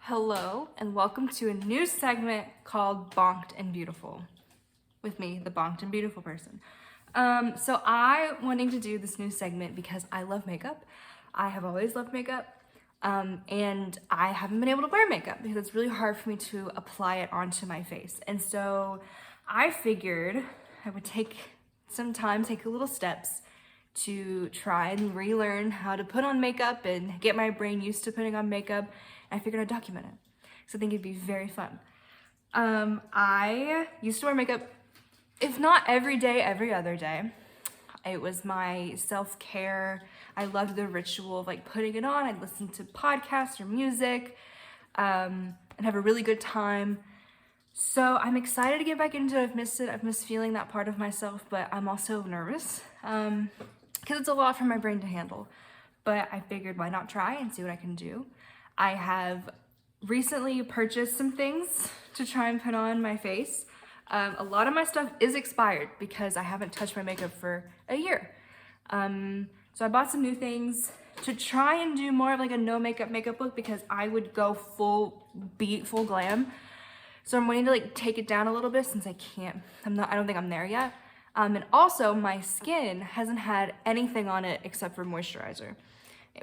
Hello, and welcome to a new segment called Bonked and Beautiful with me, the bonked and beautiful person. So I wanting to do this new segment because I love makeup. I have always loved makeup, and I haven't been able to wear makeup because it's really hard for me to apply it onto my face. And so I figured I would take some time, take a little steps to try and relearn how to put on makeup and get my brain used to putting on makeup. And I figured I'd document it. So I think it'd be very fun. I used to wear makeup, if not every day, every other day. It was my self-care. I loved the ritual of like putting it on. I'd listen to podcasts or music and have a really good time. So I'm excited to get back into it. I've missed it. I've missed feeling that part of myself, but I'm also nervous because it's a lot for my brain to handle. But I figured why not try and see what I can do. I have recently purchased some things to try and put on my face. A lot of my stuff is expired because I haven't touched my makeup for a year. So I bought some new things to try and do more of like a no makeup look because I would go full glam. So I'm wanting to like take it down a little bit since I don't think I'm there yet. And also my skin hasn't had anything on it except for moisturizer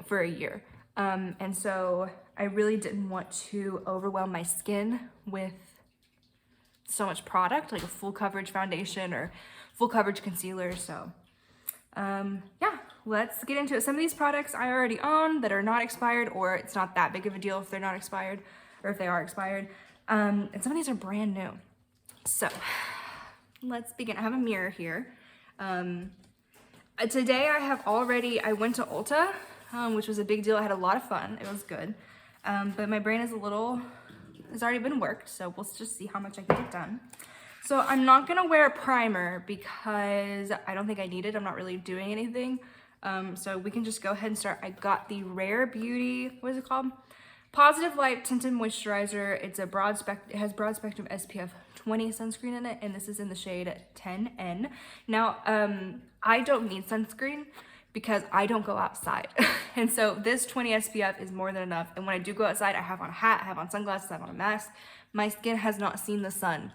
for a year. And so I really didn't want to overwhelm my skin with so much product, like a full coverage foundation or full coverage concealer. So yeah, let's get into it. Some of these products I already own that are not expired, or it's not that big of a deal if they're not expired or if they are expired. And some of these are brand new. So let's begin. I have a mirror here. Today I went to Ulta, which was a big deal. I had a lot of fun. It was good. But my brain has already been worked, so we'll just see how much I can get done. So I'm not gonna wear a primer because I don't think I need it. I'm not really doing anything. So we can just go ahead and start. I got the Rare Beauty, what is it called? Positive Light Tinted Moisturizer. It has broad spectrum SPF 20 sunscreen in it, and this is in the shade 10N. Now, I don't need sunscreen because I don't go outside. And so this 20 SPF is more than enough. And when I do go outside, I have on a hat, I have on sunglasses, I have on a mask. My skin has not seen the sun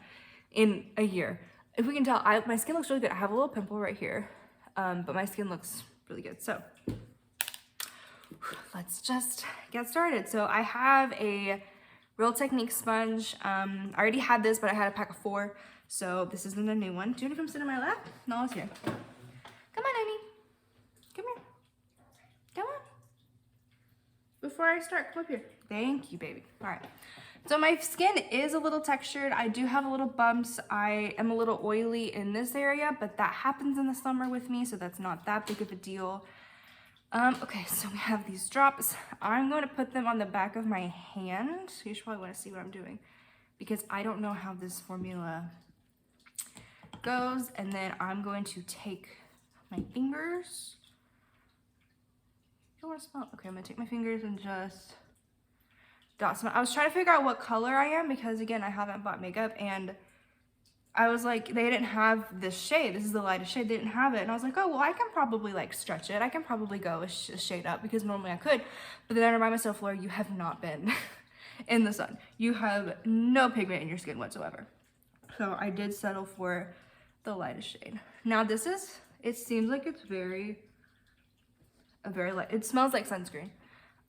in a year. If we can tell, my skin looks really good. I have a little pimple right here, but my skin looks really good. So let's just get started. So I have a Real Technique sponge. I already had this, but I had a pack of 4. So this isn't a new one. Do you want to come sit in my lap? No, it's here. Come on, Amy. Come here. Come on. Before I start, come up here. Thank you, baby. All right. So my skin is a little textured. I do have a little bumps. I am a little oily in this area, but that happens in the summer with me, so that's not that big of a deal. Okay, so we have these drops. I'm going to put them on the back of my hand. You should probably want to see what I'm doing because I don't know how this formula goes. And then I'm going to take my fingers. You don't want to smell? Okay, I'm gonna take my fingers and just dot some. I was trying to figure out what color I am because again, I haven't bought makeup and I was like, they didn't have this shade. This is the lightest shade. They didn't have it. And I was like, oh, well, I can probably like stretch it. I can probably go a shade up because normally I could. But then I remind myself, Laura, you have not been in the sun. You have no pigment in your skin whatsoever. So I did settle for the lightest shade. Now it seems like it's a very light, it smells like sunscreen.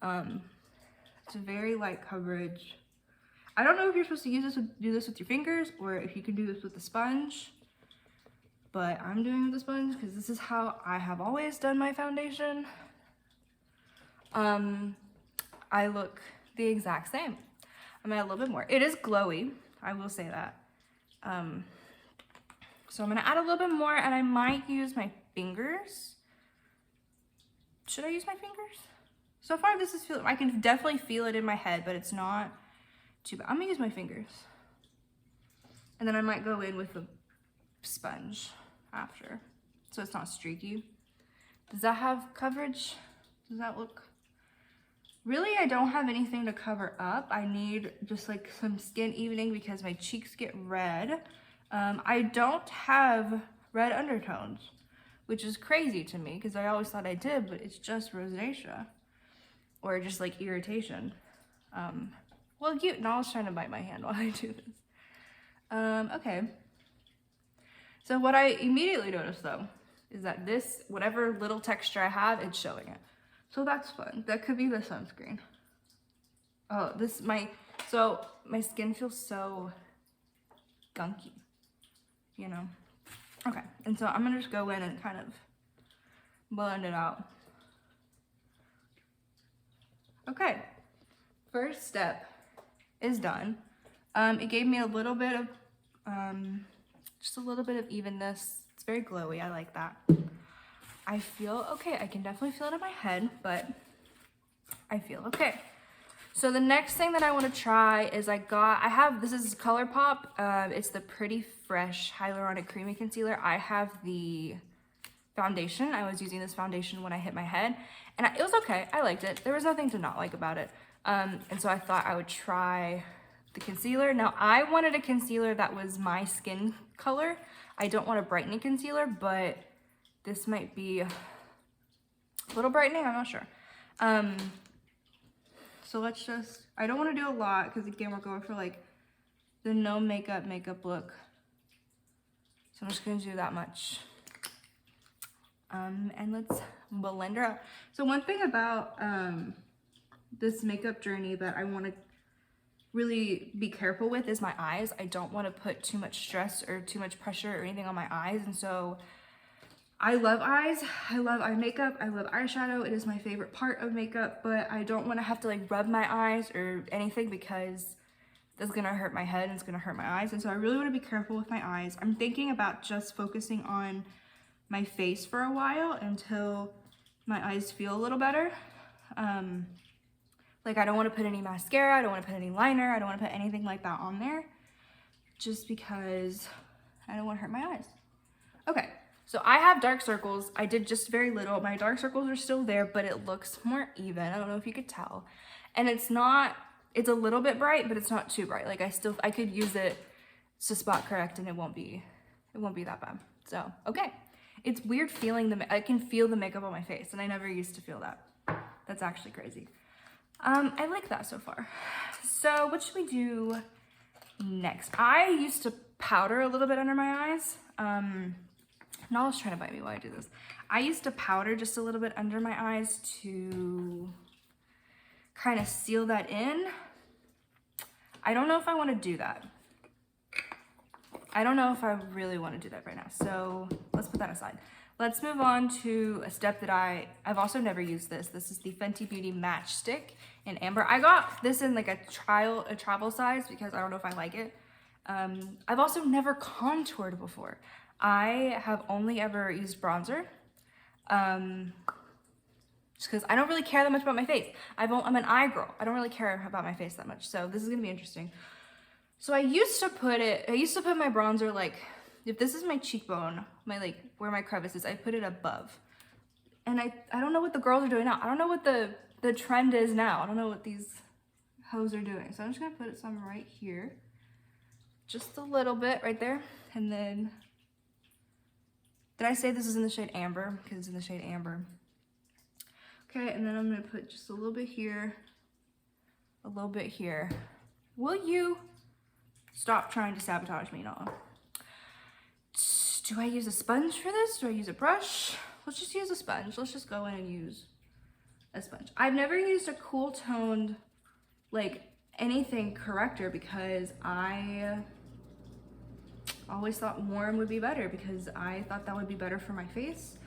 It's a very light coverage. I don't know if you're supposed to do this with your fingers or if you can do this with a sponge, but I'm doing it with a sponge because this is how I have always done my foundation. I look the exact same. I'm gonna add a little bit more. It is glowy, I will say that. So I'm gonna add a little bit more and I might use my fingers. Should I use my fingers? So far I can definitely feel it in my head, but it's not too bad. I'm gonna use my fingers. And then I might go in with a sponge after, so it's not streaky. Does that have coverage? Does that look? Really, I don't have anything to cover up. I need just like some skin evening because my cheeks get red. I don't have red undertones, which is crazy to me because I always thought I did, but it's just rosacea or just like irritation. Well, you, no, I was trying to bite my hand while I do this. Okay. So what I immediately noticed though, is that this, whatever little texture I have, it's showing it. So that's fun. That could be the sunscreen. Oh, so my skin feels so gunky, you know? Okay, and so I'm gonna just go in and kind of blend it out. Okay, first step is done. It gave me a little bit of, just a little bit of evenness. It's very glowy, I like that. I feel okay, I can definitely feel it in my head, but I feel okay. So the next thing that I want to try is this is ColourPop. It's the Pretty Fresh Hyaluronic Creamy Concealer. I have the foundation. I was using this foundation when I hit my head, and it was okay. I liked it. There was nothing to not like about it. And so I thought I would try the concealer. Now, I wanted a concealer that was my skin color. I don't want a brightening concealer, but this might be a little brightening. I'm not sure. So let's just, I don't want to do a lot because again, we're going for like the no makeup look. So I'm just going to do that much. And let's blend her out. So one thing about this makeup journey that I want to really be careful with is my eyes. I don't want to put too much stress or too much pressure or anything on my eyes. And so I love eyes, I love eye makeup, I love eyeshadow. It is my favorite part of makeup, but I don't want to have to like rub my eyes or anything because that's gonna hurt my head and it's gonna hurt my eyes. And so I really want to be careful with my eyes. I'm thinking about just focusing on my face for a while until my eyes feel a little better. Like I don't want to put any mascara, I don't want to put any liner, I don't want to put anything like that on there just because I don't want to hurt my eyes. Okay. So I have dark circles. I did just very little. My dark circles are still there, but it looks more even. I don't know if you could tell. And it's a little bit bright, but it's not too bright. Like I could use it to spot correct and it won't be that bad. So, okay. It's weird feeling I can feel the makeup on my face and I never used to feel that. That's actually crazy. I like that so far. So what should we do next? I used to powder a little bit under my eyes. Nala's trying to bite me while I do this. I used to powder just a little bit under my eyes to kind of seal that in. I don't know if I want to do that. I don't know if I really want to do that right now. So let's put that aside. Let's move on to a step that I've also never used this. This is the Fenty Beauty Match Stick in Amber. I got this in like a travel size because I don't know if I like it. I've also never contoured before. I have only ever used bronzer, just because I don't really care that much about my face. I'm an eye girl. I don't really care about my face that much, so this is gonna be interesting. So I used to put my bronzer like, if this is my cheekbone, where my crevice is, I put it above. And I don't know what the girls are doing now. I don't know what the trend is now. I don't know what these hoes are doing. So I'm just gonna put some right here, just a little bit right there, and then. Did I say this is in the shade Amber? Because it's in the shade Amber. Okay, and then I'm gonna put just a little bit here, a little bit here. Will you stop trying to sabotage me, Nala? Do I use a sponge for this? Do I use a brush? Let's just use a sponge. Let's just go in and use a sponge. I've never used a cool toned, like anything corrector because I always thought warm would be better because I thought that would be better for my face.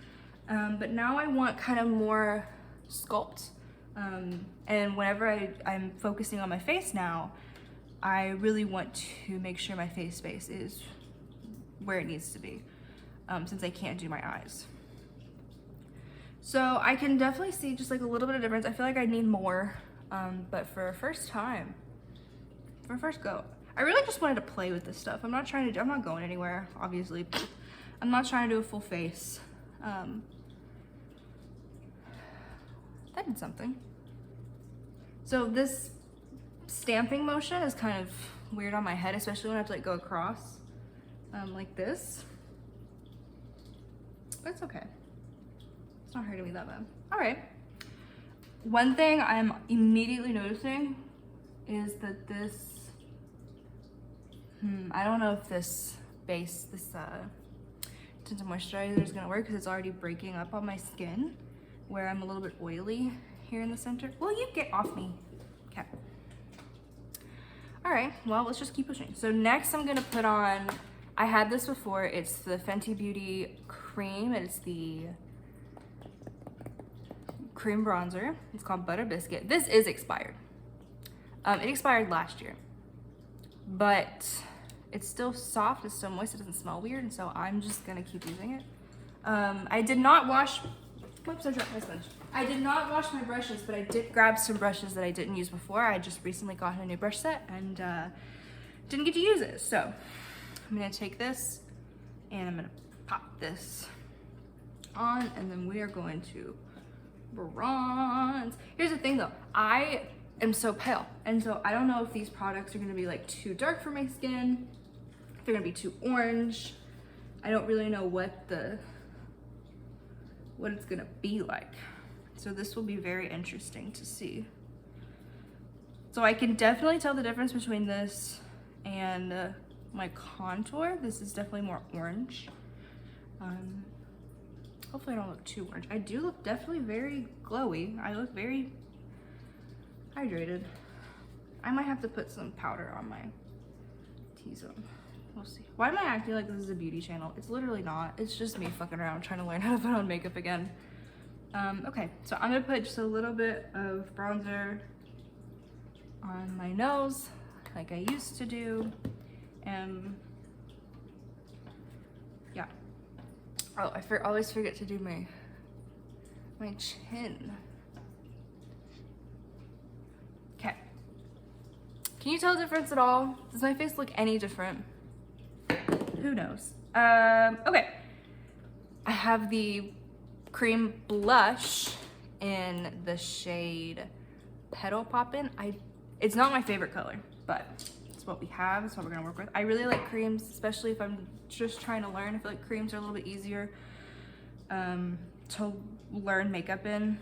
But now I want kind of more sculpt. And whenever I'm focusing on my face now, I really want to make sure my face space is where it needs to be, since I can't do my eyes. So I can definitely see just like a little bit of difference. I feel like I need more, but for a first time, for a first go, I really just wanted to play with this stuff. I'm not going anywhere, obviously. I'm not trying to do a full face. That did something. So this stamping motion is kind of weird on my head, especially when I have to like go across, like this. But it's okay. It's not hurting me that bad. All right. One thing I'm immediately noticing is that this, I don't know if this base, this tinted moisturizer is gonna work because it's already breaking up on my skin where I'm a little bit oily here in the center. Will you get off me? Okay. All right, well, let's just keep pushing. So next I'm gonna put on, I had this before, it's the Fenty Beauty cream. It's the cream bronzer. It's called Butter Biscuit. This is expired. It expired last year, but it's still soft, it's still moist, it doesn't smell weird, and so I'm just gonna keep using it. I did not wash, whoops, I dropped my sponge. I did not wash my brushes, but I did grab some brushes that I didn't use before. I just recently got a new brush set and didn't get to use it. So I'm gonna take this and I'm gonna pop this on, and then we are going to bronze. Here's the thing though, I am so pale, and so I don't know if these products are gonna be like too dark for my skin, if they're gonna be too orange. I don't really know what it's gonna be like. So this will be very interesting to see. So I can definitely tell the difference between this and my contour. This is definitely more orange. Hopefully I don't look too orange. I do look definitely very glowy. I look very hydrated. I might have to put some powder on my T-zone. We'll see. Why am I acting like this is a beauty channel? It's literally not. It's just me fucking around trying to learn how to put on makeup again. Okay, so I'm gonna put just a little bit of bronzer on my nose like I used to do. And yeah. Oh, I always forget to do my chin. Okay. Can you tell the difference at all? Does my face look any different? Who knows? Okay. I have the cream blush in the shade Petal Poppin'. It's not my favorite color, but it's what we have. It's what we're gonna work with. I really like creams, especially if I'm just trying to learn. I feel like creams are a little bit easier to learn makeup in.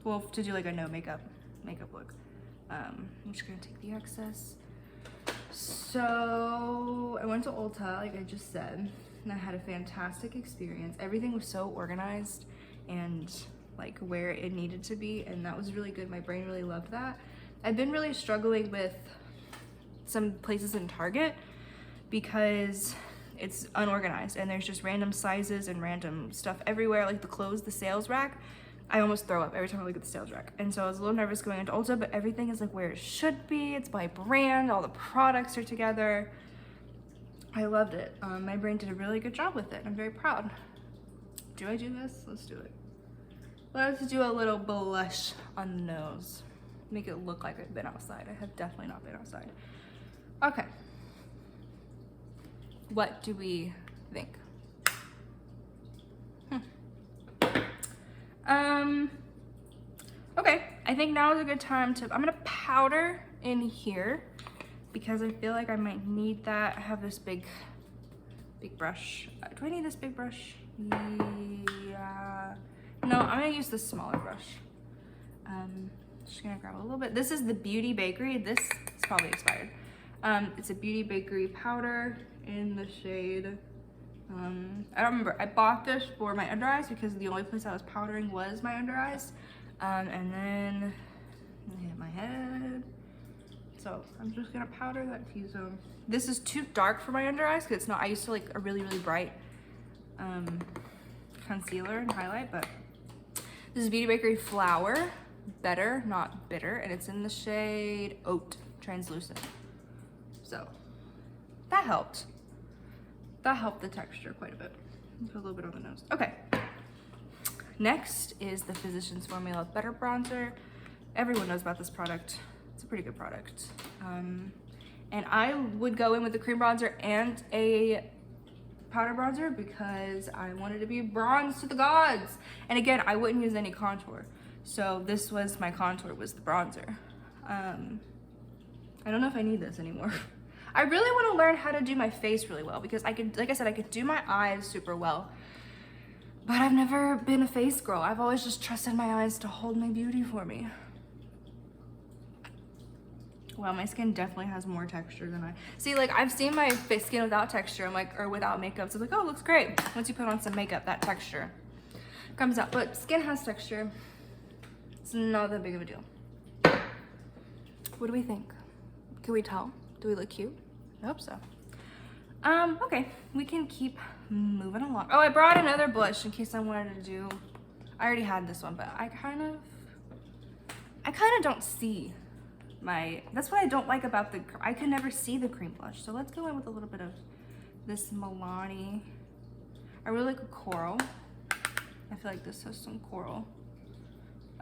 Well, to do like a no makeup look. I'm just gonna take the excess. So I went to Ulta, like I just said, and I had a fantastic experience. Everything was so organized and like where it needed to be, and that was really good. My brain really loved that. I've been really struggling with some places in Target because it's unorganized and there's just random sizes and random stuff everywhere, like the clothes, the sales rack. I almost throw up every time I look at the sales rack. And so I was a little nervous going into Ulta, but everything is like where it should be. It's by brand, all the products are together. I loved it. My brain did a really good job with it. I'm very proud. Do I do this? Let's do it. Let's do a little blush on the nose. Make it look like I've been outside. I have definitely not been outside. Okay. What do we think? Okay, I think now is a good time to, I'm gonna powder in here because I feel like I might need that. I have this big brush. Do I need this big brush? Yeah. No, I'm gonna use this smaller brush. Just gonna grab a little bit. This is the Beauty Bakery. This is probably expired. It's a Beauty Bakery powder in the shade. I don't remember. I bought this for my under eyes because the only place I was powdering was my under eyes. And then I hit my head. So I'm just gonna powder that T-zone. This is too dark for my under eyes because it's not. I used to like a really, really bright concealer and highlight, but this is Beauty Bakery Flower. Better, not bitter, and it's in the shade Oat Translucent. So that helped. That helped the texture quite a bit. Put a little bit on the nose. Okay. Next is the Physicians Formula Butter Bronzer. Everyone knows about this product. It's a pretty good product. And I would go in with the cream bronzer and a powder bronzer because I wanted to be bronze to the gods. And again, I wouldn't use any contour. So this was my contour, was the bronzer. I don't know if I need this anymore. I really want to learn how to do my face really well because I could, like I said, I could do my eyes super well, but I've never been a face girl. I've always just trusted my eyes to hold my beauty for me. Wow, my skin definitely has more texture than I... See, like, I've seen my skin without texture, I'm like, or without makeup, so it's like, oh, it looks great. Once you put on some makeup, that texture comes out. But skin has texture. It's not that big of a deal. What do we think? Can we tell? Do we look cute? I hope so. Okay, we can keep moving along. Oh, I brought another blush in case I wanted to do... I already had this one, but I kind of don't see my... That's what I don't like about the... I can never see the cream blush. So let's go in with a little bit of this Milani. I really like a coral. I feel like this has some coral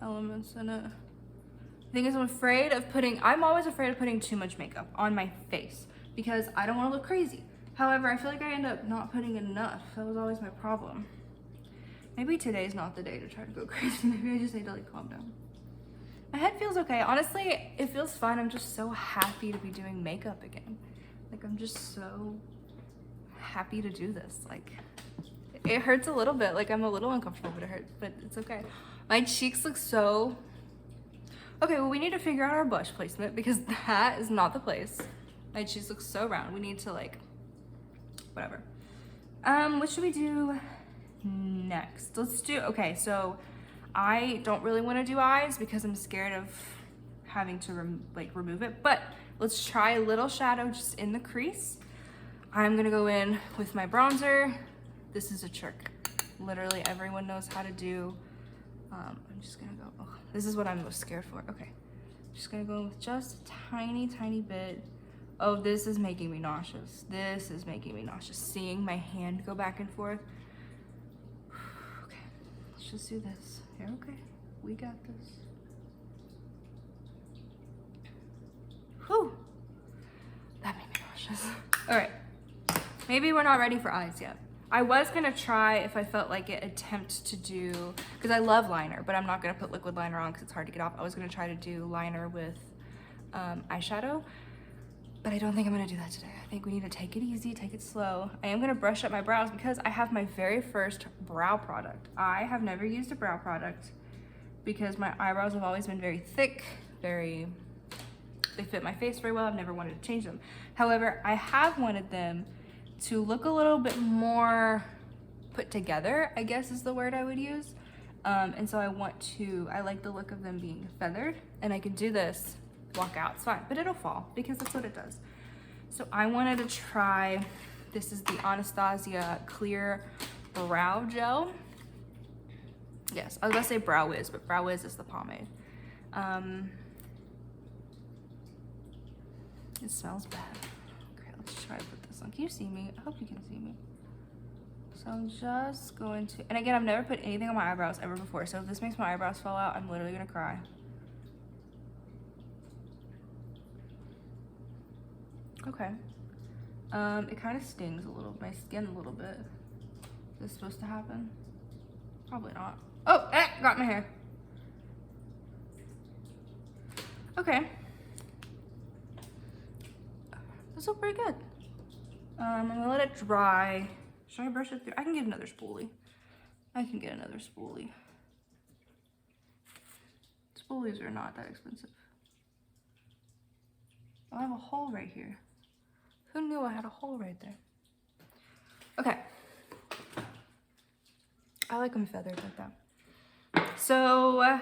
elements in it. The thing is, I'm always afraid of putting too much makeup on my face because I don't want to look crazy. However, I feel like I end up not putting enough. That was always my problem. Maybe today's not the day to try to go crazy. Maybe I just need to like calm down. My head feels okay. Honestly, it feels fine. I'm just so happy to be doing makeup again. Like, I'm just so happy to do this. Like, it hurts a little bit. Like, I'm a little uncomfortable, but it hurts, but it's okay. My cheeks look so... Okay, well, we need to figure out our blush placement because that is not the place. My cheeks look so round. We need to, like, whatever. What should we do next? Let's do... Okay, so... I don't really want to do eyes because I'm scared of having to remove it, but let's try a little shadow just in the crease. I'm gonna go in with my bronzer. This is a trick. Literally everyone knows how to do. I'm just gonna go, oh, this is what I'm most scared for. Okay, just gonna go in with just a tiny, tiny bit. Oh, this is making me nauseous. This is making me nauseous. Seeing my hand go back and forth. Okay, let's just do this. You're okay. We got this. Whew. That made me nauseous. All right. Maybe we're not ready for eyes yet. I was gonna try, if I felt like it, attempt to do, because I love liner, but I'm not gonna put liquid liner on because it's hard to get off. I was gonna try to do liner with eyeshadow, but I don't think I'm gonna do that today. I think we need to take it easy, take it slow. I am gonna brush up my brows because I have my very first brow product. I have never used a brow product because my eyebrows have always been very thick, they fit my face very well. I've never wanted to change them. However, I have wanted them to look a little bit more put together, I guess is the word I would use. And so I like the look of them being feathered, and I can do this, walk out, it's fine, but it'll fall because that's what it does. So I wanted to try, this is the Anastasia Clear Brow Gel. Yes, I was gonna say Brow Wiz, but Brow Wiz is the pomade. It smells bad. Okay, let's try to put this on. Can you see me? I hope you can see me. So I'm just going to, and again, I've never put anything on my eyebrows ever before, so if this makes my eyebrows fall out, I'm literally gonna cry. Okay. It kind of stings a little, my skin a little bit. Is this supposed to happen? Probably not. Oh, got my hair. Okay. This looks pretty good. I'm gonna let it dry. Should I brush it through? I can get another spoolie. Spoolies are not that expensive. Oh, I have a hole right here. Who knew I had a hole right there? Okay. I like them feathered like that. So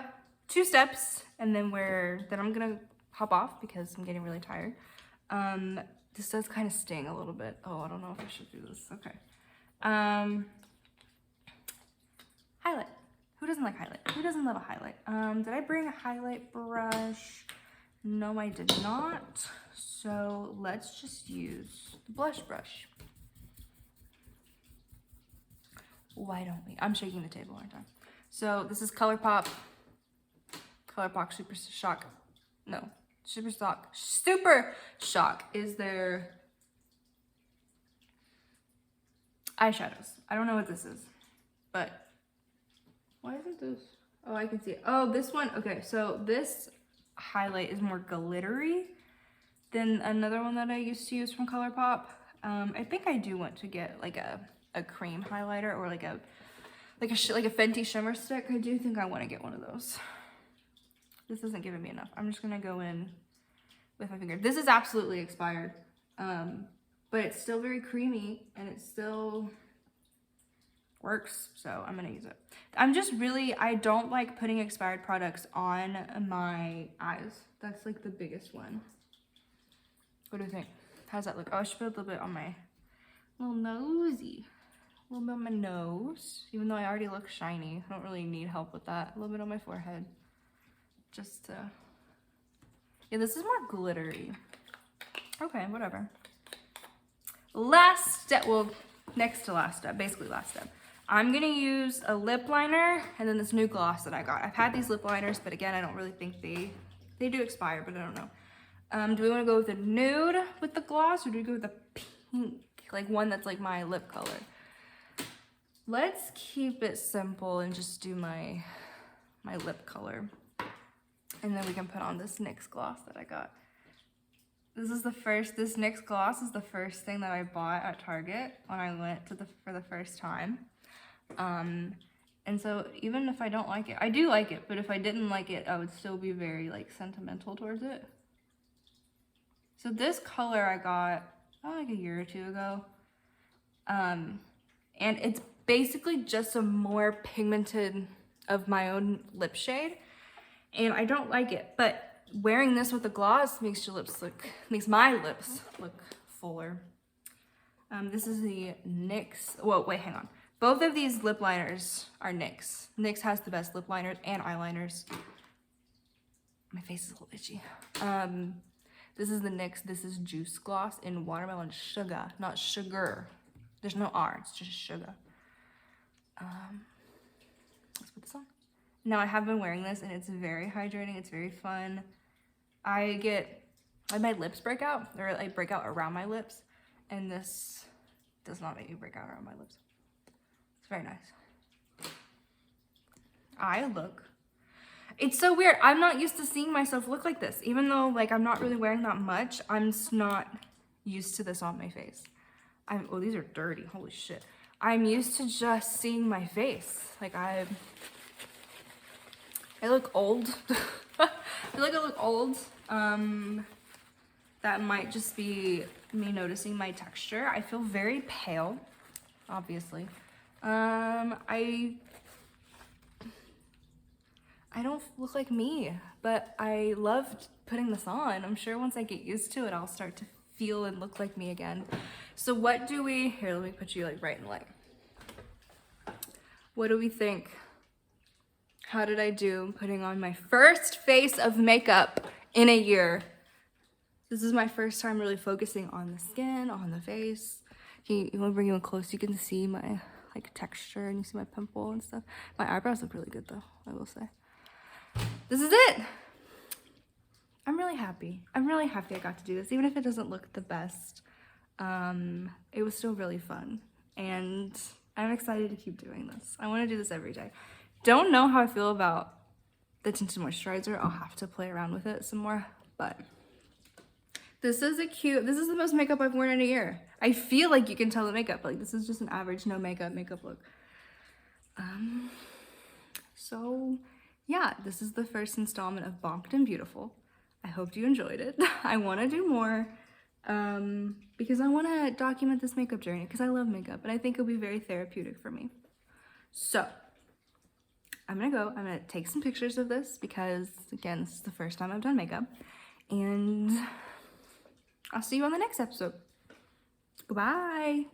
2 steps, and then I'm gonna hop off because I'm getting really tired. This does kind of sting a little bit. Oh, I don't know if I should do this. Okay. Highlight. Who doesn't like highlight? Who doesn't love a highlight? Did I bring a highlight brush? No, I did not. So let's just use the blush brush. Why don't we? I'm shaking the table, aren't I? So this is ColourPop Super Shock. No, Super Shock is their eyeshadows. I don't know what this is, but why isn't this? Oh, I can see it. Oh, this one. Okay, so this highlight is more glittery than another one that I used to use from ColourPop. I think I do want to get like a cream highlighter or like a Fenty shimmer stick. I do think I want to get one of those. This isn't giving me enough. I'm just gonna go in with my finger. This is absolutely expired, but it's still very creamy and it still works, so I'm gonna use it. I'm just really, I don't like putting expired products on my eyes. That's like the biggest one. What do you think? How's that look? Oh, I should put a little bit on my little nosy. A little bit on my nose, even though I already look shiny. I don't really need help with that. A little bit on my forehead. Just to, yeah, this is more glittery. Okay, whatever. Last step, well, next to last step, basically last step. I'm gonna use a lip liner and then this new gloss that I got. I've had these lip liners, but again, I don't really think they do expire, but I don't know. Do we wanna go with a nude with the gloss, or do we go with a pink, like one that's like my lip color? Let's keep it simple and just do my lip color. And then we can put on this NYX gloss that I got. This NYX gloss is the first thing that I bought at Target when I went for the first time. And so even if I don't like it, I do like it, but if I didn't like it, I would still be very like sentimental towards it. So this color I got like a year or two ago. And it's basically just a more pigmented of my own lip shade. And I don't like it, but wearing this with the gloss makes my lips look fuller. This is the NYX, whoa, wait, hang on. Both of these lip liners are NYX. NYX has the best lip liners and eyeliners. My face is a little itchy. This is the NYX, this is Juice Gloss in Watermelon Sugar, not sugar. There's no R, it's just sugar. Let's put this on. Now I have been wearing this and it's very hydrating, it's very fun. My lips break out, or I break out around my lips, and this does not make me break out around my lips. It's very nice. It's so weird. I'm not used to seeing myself look like this. Even though like I'm not really wearing that much, I'm just not used to this on my face. Oh, these are dirty, holy shit. I'm used to just seeing my face. Like I look old. I feel like I look old. That might just be me noticing my texture. I feel very pale, obviously. I don't look like me, but I love putting this on. I'm sure once I get used to it, I'll start to feel and look like me again. So here, let me put you like right in the light. What do we think? How did I do putting on my first face of makeup in a year? This is my first time really focusing on the skin, on the face. You want to bring you in close, you can see my like texture and you see my pimple and stuff. My eyebrows look really good though, I will say. This is it. I'm really happy. I'm really happy I got to do this, even if it doesn't look the best. It was still really fun and I'm excited to keep doing this. I want to do this every day. Don't know how I feel about the tinted moisturizer. I'll have to play around with it some more, but this is the most makeup I've worn in a year. I feel like you can tell the makeup, like this is just an average no makeup look. So yeah, this is the first installment of Bonked and Beautiful. I hope you enjoyed it. I want to do more because I want to document this makeup journey because I love makeup and I think it'll be very therapeutic for me. So I'm gonna take some pictures of this because again, this is the first time I've done makeup, and I'll see you on the next episode. Goodbye.